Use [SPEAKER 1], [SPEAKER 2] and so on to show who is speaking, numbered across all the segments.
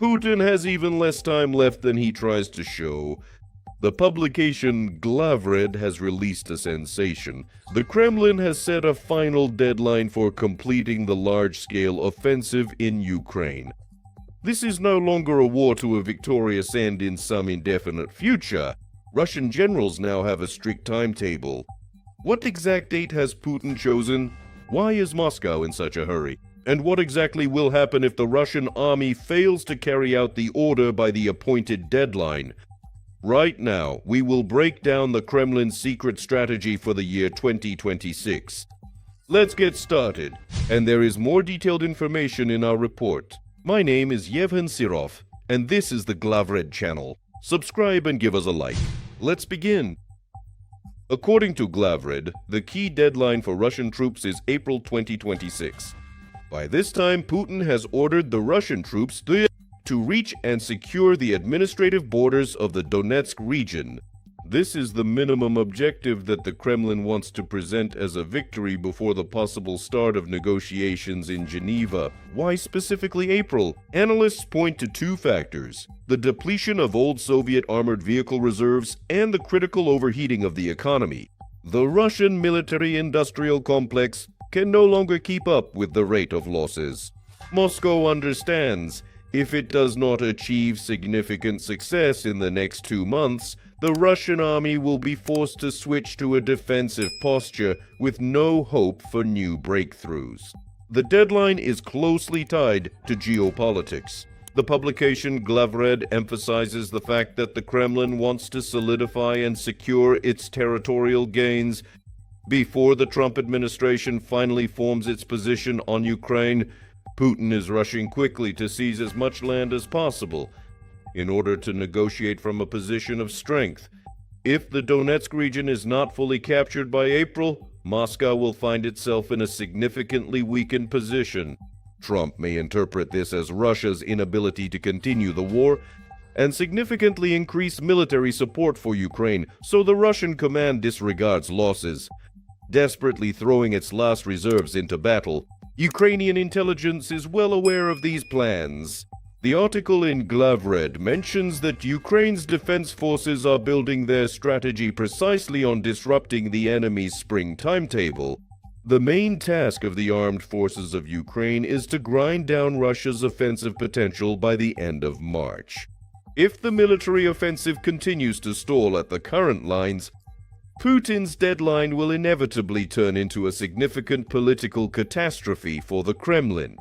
[SPEAKER 1] Putin has even less time left than he tries to show. The publication Glavred has released a sensation. The Kremlin has set a final deadline for completing the large-scale offensive in Ukraine. This is no longer a war to a victorious end in some indefinite future. Russian generals now have a strict timetable. What exact date has Putin chosen? Why is Moscow in such a hurry? And what exactly will happen if the Russian army fails to carry out the order by the appointed deadline? Right now, we will break down the Kremlin's secret strategy for the year 2026. Let's get started, and there is more detailed information in our report. My name is Yevhen Sirov, and this is the Glavred channel. Subscribe and give us a like. Let's begin. According to Glavred, the key deadline for Russian troops is April 2026. By this time, Putin has ordered the Russian troops to reach and secure the administrative borders of the Donetsk region. This is the minimum objective that the Kremlin wants to present as a victory before the possible start of negotiations in Geneva. Why specifically April? Analysts point to two factors: the depletion of old Soviet armored vehicle reserves and the critical overheating of the economy. The Russian military-industrial complex can no longer keep up with the rate of losses. Moscow understands if it does not achieve significant success in the next 2 months, the Russian army will be forced to switch to a defensive posture with no hope for new breakthroughs. The deadline is closely tied to geopolitics. The publication Glavred emphasizes the fact that the Kremlin wants to solidify and secure its territorial gains before the Trump administration finally forms its position on Ukraine. Putin is rushing quickly to seize as much land as possible in order to negotiate from a position of strength. If the Donetsk region is not fully captured by April, Moscow will find itself in a significantly weakened position. Trump may interpret this as Russia's inability to continue the war and significantly increase military support for Ukraine, so the Russian command disregards losses, desperately throwing its last reserves into battle. Ukrainian intelligence is well aware of these plans. The article in Glavred mentions that Ukraine's defense forces are building their strategy precisely on disrupting the enemy's spring timetable. The main task of the armed forces of Ukraine is to grind down Russia's offensive potential by the end of March. If the military offensive continues to stall at the current lines, Putin's deadline will inevitably turn into a significant political catastrophe for the Kremlin.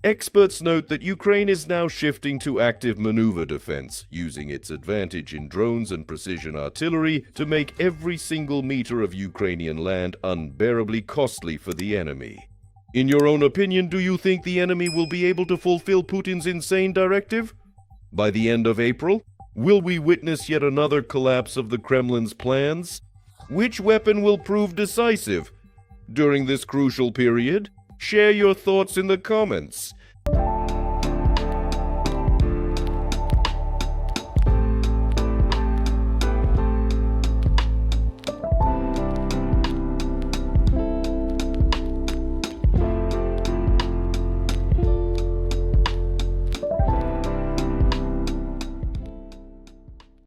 [SPEAKER 1] Experts note that Ukraine is now shifting to active maneuver defense, using its advantage in drones and precision artillery to make every single meter of Ukrainian land unbearably costly for the enemy. In your own opinion, do you think the enemy will be able to fulfill Putin's insane directive? By the end of April, will we witness yet another collapse of the Kremlin's plans? Which weapon will prove decisive during this crucial period? Share your thoughts in the comments.